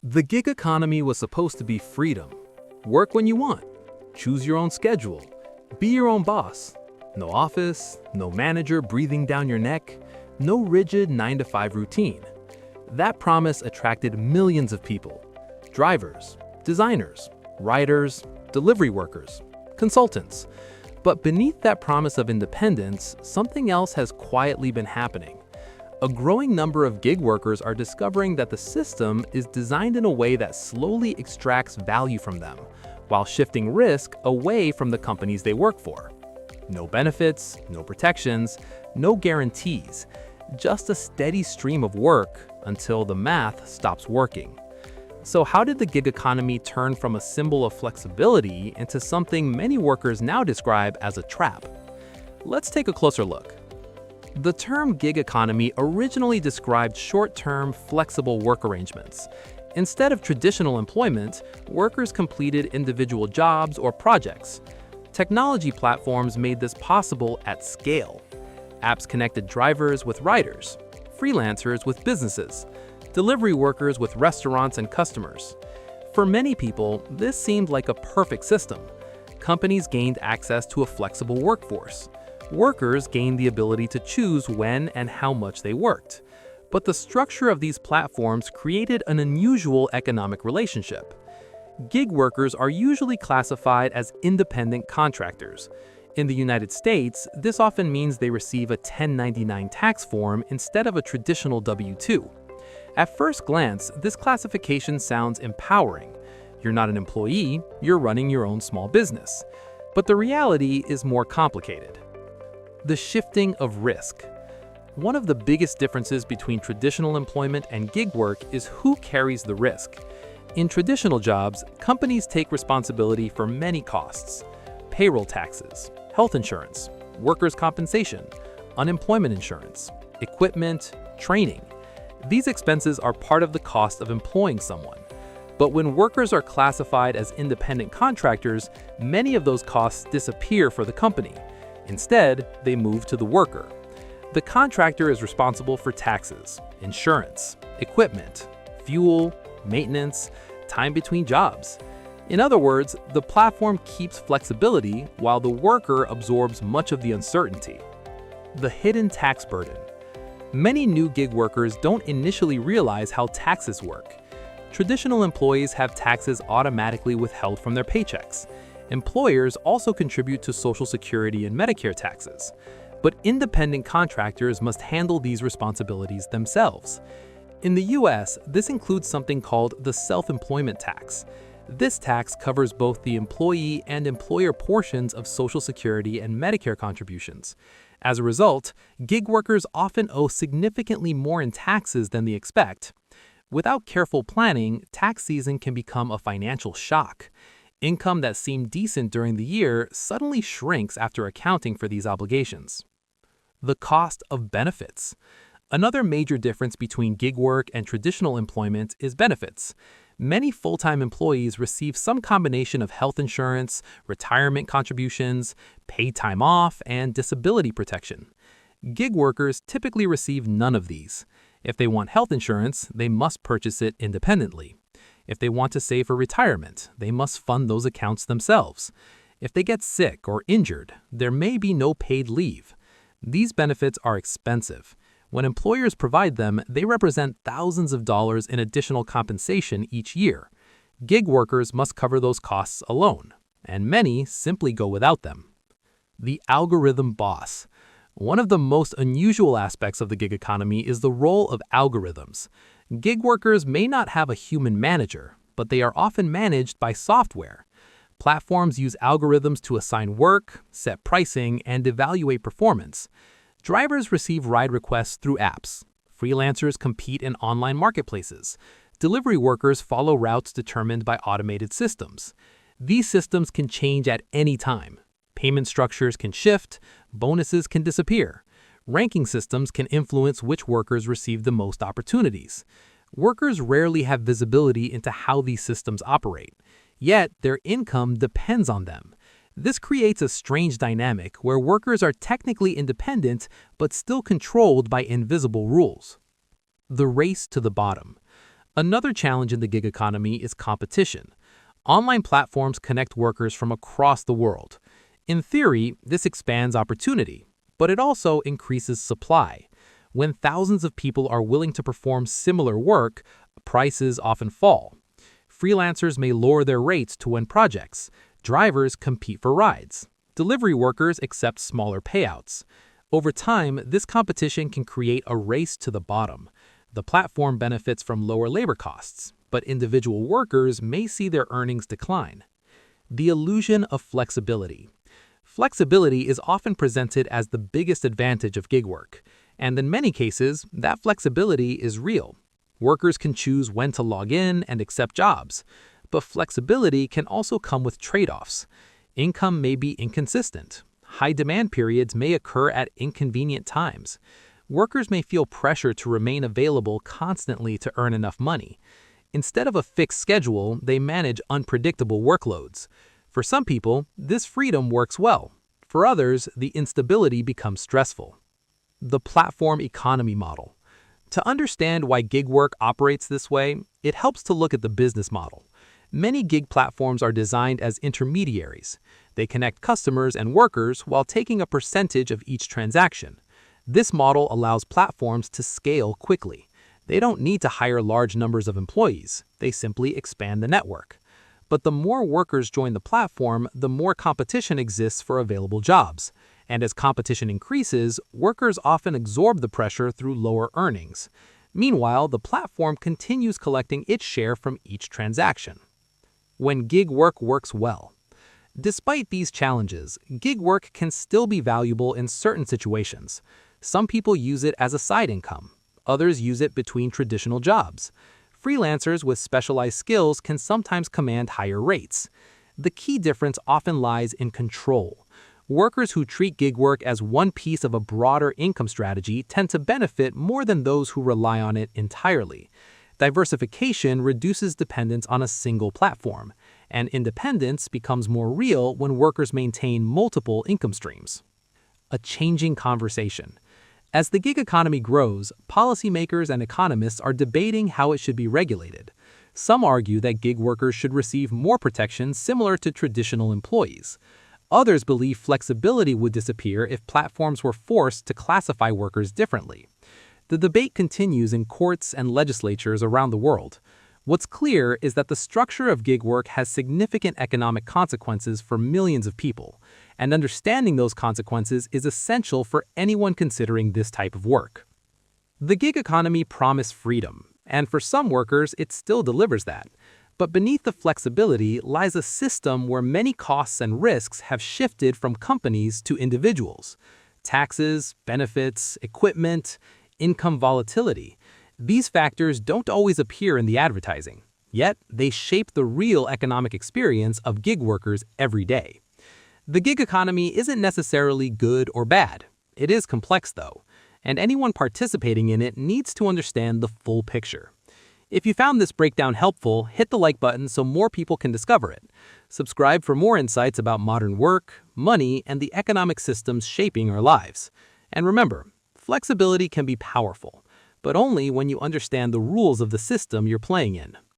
The gig economy was supposed to be freedom. Work when you want, choose your own schedule, be your own boss. No office, no manager breathing down your neck, no rigid 9-to-5 routine. That promise attracted millions of people: drivers, designers, writers, delivery workers, consultants. But beneath that promise of independence, something else has quietly been happening. A growing number of gig workers are discovering that the system is designed in a way that slowly extracts value from them, while shifting risk away from the companies they work for. No benefits, no protections, no guarantees, just a steady stream of work until the math stops working. So how did the gig economy turn from a symbol of flexibility into something many workers now describe as a trap? Let's take a closer look. The term gig economy originally described short-term, flexible work arrangements. Instead of traditional employment, workers completed individual jobs or projects. Technology platforms made this possible at scale. Apps connected drivers with riders, freelancers with businesses, delivery workers with restaurants and customers. For many people, this seemed like a perfect system. Companies gained access to a flexible workforce. Workers gained the ability to choose when and how much they worked. But the structure of these platforms created an unusual economic relationship. Gig workers are usually classified as independent contractors. In the United States, this often means they receive a 1099 tax form instead of a traditional W-2. At first glance, this classification sounds empowering. You're not an employee, you're running your own small business. But the reality is more complicated. The shifting of risk. One of the biggest differences between traditional employment and gig work is who carries the risk. In traditional jobs, companies take responsibility for many costs: payroll taxes, health insurance, workers' compensation, unemployment insurance, equipment, training. These expenses are part of the cost of employing someone. But when workers are classified as independent contractors, many of those costs disappear for the company. Instead, they move to the worker. The contractor is responsible for taxes, insurance, equipment, fuel, maintenance, time between jobs. In other words, the platform keeps flexibility while the worker absorbs much of the uncertainty. The hidden tax burden. Many new gig workers don't initially realize how taxes work. Traditional employees have taxes automatically withheld from their paychecks. Employers also contribute to Social Security and Medicare taxes. But independent contractors must handle these responsibilities themselves. In the US, this includes something called the self-employment tax. This tax covers both the employee and employer portions of Social Security and Medicare contributions. As a result, gig workers often owe significantly more in taxes than they expect. Without careful planning, tax season can become a financial shock. Income that seemed decent during the year suddenly shrinks after accounting for these obligations. The cost of benefits. Another major difference between gig work and traditional employment is benefits. Many full-time employees receive some combination of health insurance, retirement contributions, paid time off, and disability protection. Gig workers typically receive none of these. If they want health insurance, they must purchase it independently. If they want to save for retirement, they must fund those accounts themselves. If they get sick or injured, there may be no paid leave. These benefits are expensive. When employers provide them, they represent thousands of dollars in additional compensation each year. Gig workers must cover those costs alone, and many simply go without them. The algorithm boss. One of the most unusual aspects of the gig economy is the role of algorithms. Gig workers may not have a human manager, but they are often managed by software. Platforms use algorithms to assign work, set pricing, and evaluate performance. Drivers receive ride requests through apps. Freelancers compete in online marketplaces. Delivery workers follow routes determined by automated systems. These systems can change at any time. Payment structures can shift, bonuses can disappear. Ranking systems can influence which workers receive the most opportunities. Workers rarely have visibility into how these systems operate, yet their income depends on them. This creates a strange dynamic where workers are technically independent but still controlled by invisible rules. The race to the bottom. Another challenge in the gig economy is competition. Online platforms connect workers from across the world. In theory, this expands opportunity, but it also increases supply. When thousands of people are willing to perform similar work, prices often fall. Freelancers may lower their rates to win projects. Drivers compete for rides. Delivery workers accept smaller payouts. Over time, this competition can create a race to the bottom. The platform benefits from lower labor costs, but individual workers may see their earnings decline. The illusion of flexibility. Flexibility is often presented as the biggest advantage of gig work, and in many cases, that flexibility is real. Workers can choose when to log in and accept jobs, but flexibility can also come with trade-offs. Income may be inconsistent. High demand periods may occur at inconvenient times. Workers may feel pressure to remain available constantly to earn enough money. Instead of a fixed schedule, they manage unpredictable workloads. For some people, this freedom works well. For others, the instability becomes stressful. The platform economy model. To understand why gig work operates this way, it helps to look at the business model. Many gig platforms are designed as intermediaries. They connect customers and workers while taking a percentage of each transaction. This model allows platforms to scale quickly. They don't need to hire large numbers of employees. They simply expand the network. But the more workers join the platform, the more competition exists for available jobs. And as competition increases, workers often absorb the pressure through lower earnings. Meanwhile, the platform continues collecting its share from each transaction. When gig work works well. Despite these challenges, gig work can still be valuable in certain situations. Some people use it as a side income. Others use it between traditional jobs. Freelancers with specialized skills can sometimes command higher rates. The key difference often lies in control. Workers who treat gig work as one piece of a broader income strategy tend to benefit more than those who rely on it entirely. Diversification reduces dependence on a single platform, and independence becomes more real when workers maintain multiple income streams. A changing conversation. As the gig economy grows, policymakers and economists are debating how it should be regulated. Some argue that gig workers should receive more protections similar to traditional employees. Others believe flexibility would disappear if platforms were forced to classify workers differently. The debate continues in courts and legislatures around the world. What's clear is that the structure of gig work has significant economic consequences for millions of people, and understanding those consequences is essential for anyone considering this type of work. The gig economy promised freedom, and for some workers, it still delivers that. But beneath the flexibility lies a system where many costs and risks have shifted from companies to individuals. Taxes, benefits, equipment, income volatility. These factors don't always appear in the advertising, yet they shape the real economic experience of gig workers every day. The gig economy isn't necessarily good or bad. It is complex though, and anyone participating in it needs to understand the full picture. If you found this breakdown helpful, hit the like button so more people can discover it. Subscribe for more insights about modern work, money, and the economic systems shaping our lives. And remember, flexibility can be powerful, but only when you understand the rules of the system you're playing in.